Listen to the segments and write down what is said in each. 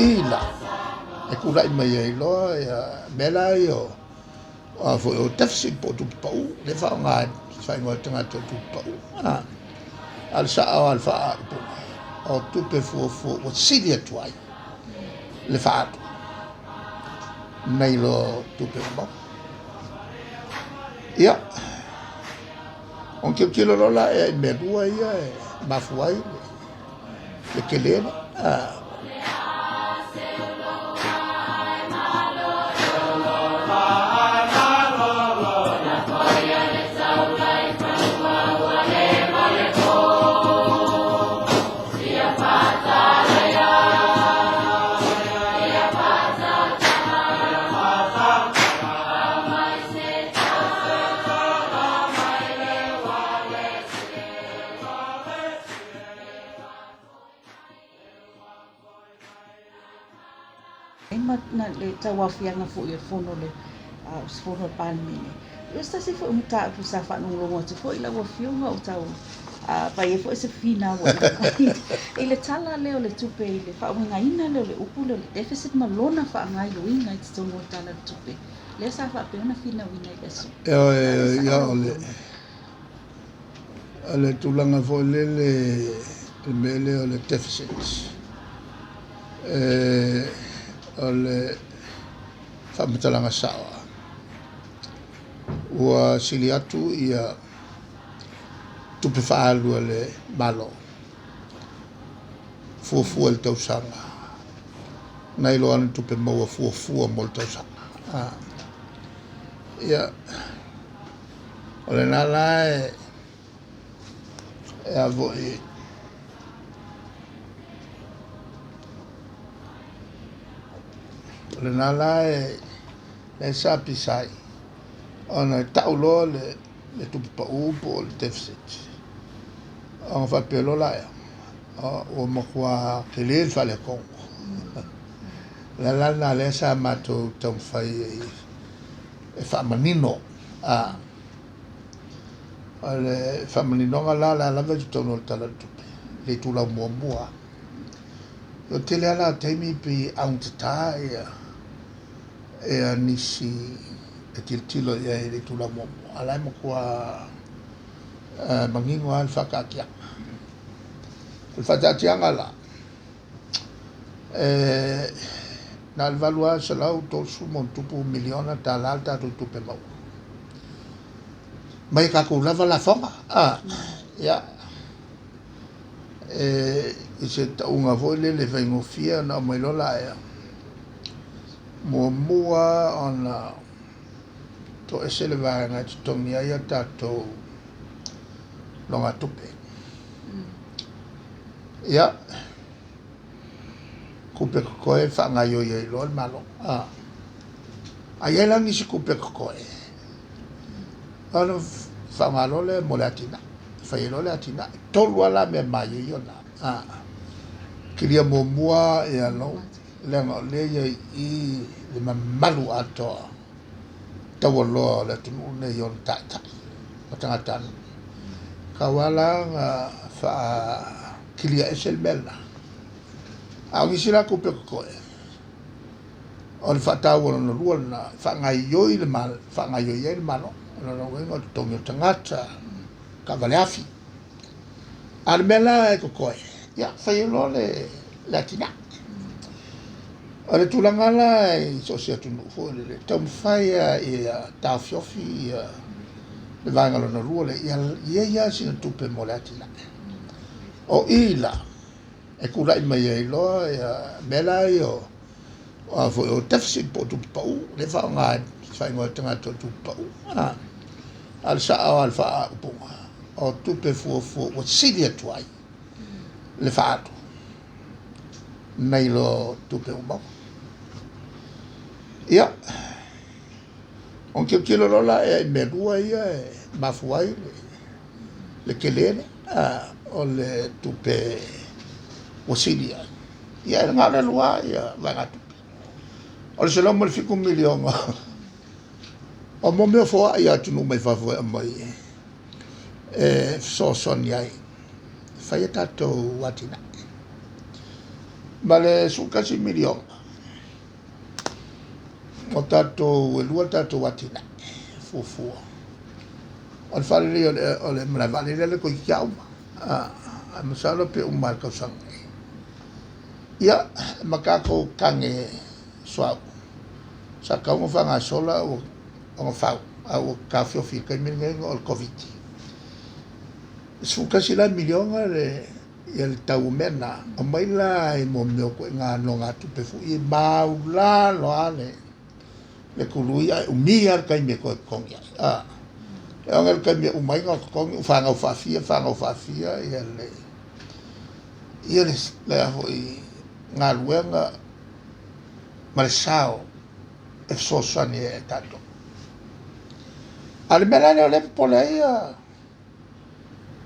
ila e kula I mai ai loa ia mela io a foi o tafsi po tu pau le fa nga fai ngo tanga tu pau al sa al fa o tu pe fu o sidia tuai le fa nei lo tu pe mo ia on che kilo la e me dua ia ma fuai le kelene na le tawafianga fu ia fono le fono palmini esta se foi muta tu sa fa non longo tu foi la wa fiunga o tau pa ia foi se fina wa ile tala leo le tupe ile fa winga ina leo le upulo le deficit malona fa ngai lo inga it's to no tala tupe le sa fa pe una fina winga ile so ya ole tulanga fo le mele ole deficit ole whamatalanga sawa ua sili atu ia tupe whaalua le malo fuafua le tausanga nai lo anu tupe maua fuafua mo le tausanga ia ole nala e avoi le nala le sapi sai ona taulo le tupu pau po le deficit ona fa pelo la o makua kelel fale kon la le sa mato tom fai e fa manino le fa manino la va tono tala tupe le tula mua o tele ala taimi pe aunta e nisi e tilo ia e tula mo ala mo kwa mangingo al fakakia il fakakia ngala na il valua se la auto su montupu miliona talata tu pe mau mai ka ku lava la fama ya se unga vole le vengo fia na mai lola mua ona to esele va na tongi ya tato longa tupe ya kupe koe fa nga yo ye lol malo ayela ni si kupe koe ana fa malo le molatina fa yelo le atina tolwa la me mai yo na kilia mua e alo lenga le I le malu ato tawolo le tunu ne yon tata tangatan kawala fa kilia esel bella au sila ko pe ko on fa tawo no luona fa ngai yo le mal fa ngai yo le malo no wengo tongo tangata kavaleafi armela ko ya fa yo le latina ole tulangala so sia tunu fo le tam faia e ta fiofi le vangalo no ruole ia sin tupe molatina o ila e kula I mai ai lo mela io a fo o tafsi po tu pau le fa nga fai ngo tanga tu pau al sa al fa o tupe fu o sidia tuai le fa nei lo tupe mo ia on che kilo la e me dua ia ma fuai le kelene o le tupe o sidia ia nga le lua ia va tupe o le selo mo fiku milion o mo me fo ia tu no mai fa fo mai so son ia fai tato watina ma le sukasi miliona o tatou e lua tatou atina fuafua o le fa'alele o le manavalele le koe kiauma a masalo pe uma le kausaga ia makakou kage soau sa kauga fagasola o fau au kafiofi kai menega o le covid sukasi la milionga le ia le tau mena o mai la e mo meo koe ngā nonga tupe fu i mau la lo ale le kului ai umi ar kai me koe kongi ai e angel kai me umai ngā kongi whanga u whawhia ia le aho i ngā luenga ma le sao e sosani e tato ale mena le o lepe pole ia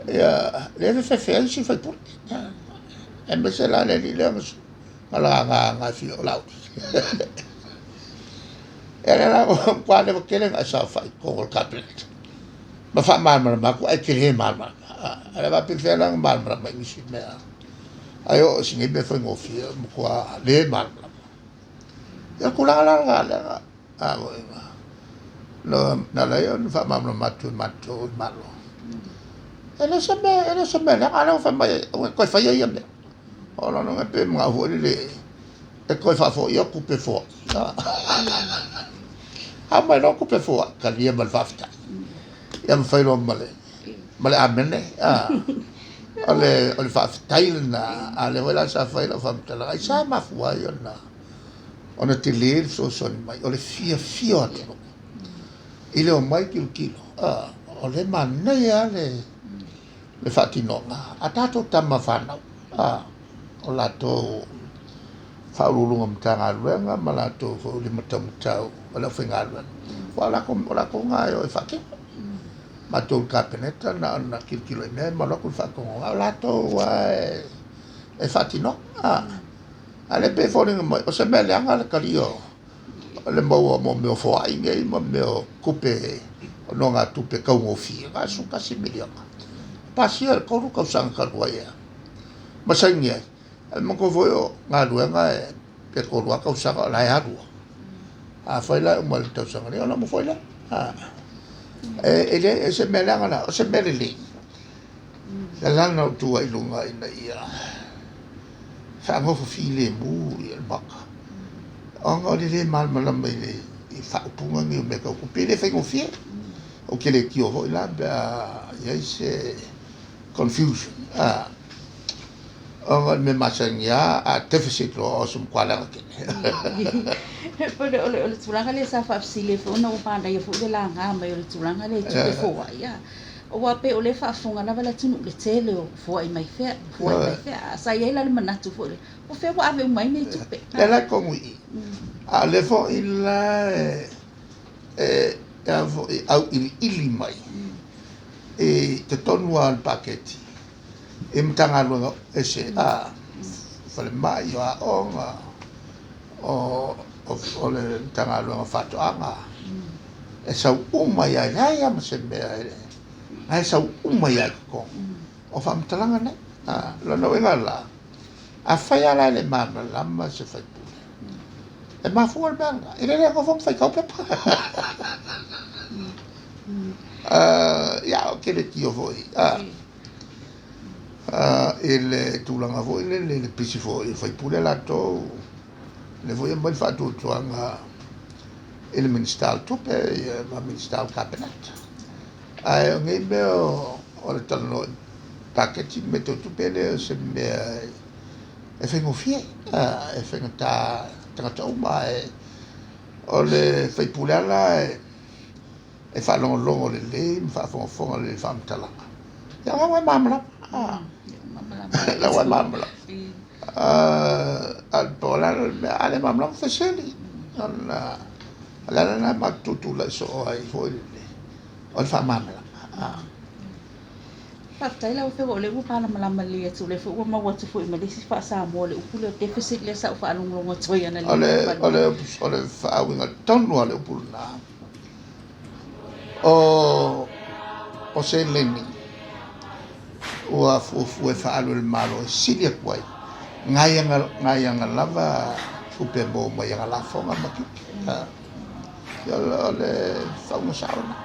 le fe si fai pur e me se la le le nga fi o lau e la kwa le kele nga sa fai ko el cabinet ma fa mal ma ko e kele mal ma ala va per fela mal ma mi si me ayo singi be fa ngo fi mo kwa le mal ya kula la no na la yo fa mal ma tu malo ele sabe la ala fa mai ko fa ia me ora non è per ma vuole le e ko fa fo io coupe fo ma no coupe fo calia mal fafta ia fa lo male amene ole fa tailna ale wala sa fa la fam tala ai sa ma fu ai na ona te le so mai ole fia ile o mai kilo ole manai ale le fatinonga a tatou tamawhanau o latou whaurulunga mtanga luenga ma latou le matamutau o lau whengaluenga o lako ngā o e whake ma tau kapeneta na kilkilo e mea ma lako whakonga o latou e fatinonga a le pe whoringa mai o se mea leanga le kario le maua mo meo whoainge ma meo kupe o no ngā tupe kaungofia ngā sukasi milionga pasia ko ru ka sang ka roya masanya mo ko voyo nga luenga e ko ru ka sang la ya ru a foi la mo le tau sang le mo foi la ele se melanga na se melili la no tu ai lunga ina ia fa ngo fo file mu il baka anga le mal mal mai le i fa punga ngi me ko pele fa ngo fie o ke le kio ho la ya se confusion me masanya a deficit lo sum kwala ke ole tulanga le sa fa sile fo no pa nda fo le la nga mai ole tulanga le tu fo ya o wa pe ole fa funga na bala tunu le tele fo ai mai fe sa ye la le manatu fo le o fe wa ave mai nei tu pe la komui a le fo illa au ili mai e te tonu al paketi e mtanga luenga e se fale mai a onga o le mtanga luenga fato anga e sau uma ia ia ma se mea e sau uma ia ko o fa mtalanga ne lo no venga la a fai ala le mama lama se fai pule e ma fu al banga e le ko fai kaupe pa ya o che le tio voi il tulanga voi le pisi voi fai pure la to le voi mai fatto tuanga il ministero tupe ma ministero cabinet ai ngai me o le tano paketti metto tupe le se me e fai ngofie e fai ta ma o le fai pure la e fa longo le fa fonga le fa mtalanga ya wa mamla la wa mamla al pola ale mamla feseli alla na maktutu la so ai foi o fa mamla fa tai la fe ole ku pa na mala le tu le fu ma wa tu fu me le si fa sa mo le ku le deficit le sa fa longo tsoya na le ole fa winga tonu ale pulna o se leni o fu e fa alo il malo silia kwai ngaianga lava upe mo mai nga la fonga maki. Ya le fauna sauna.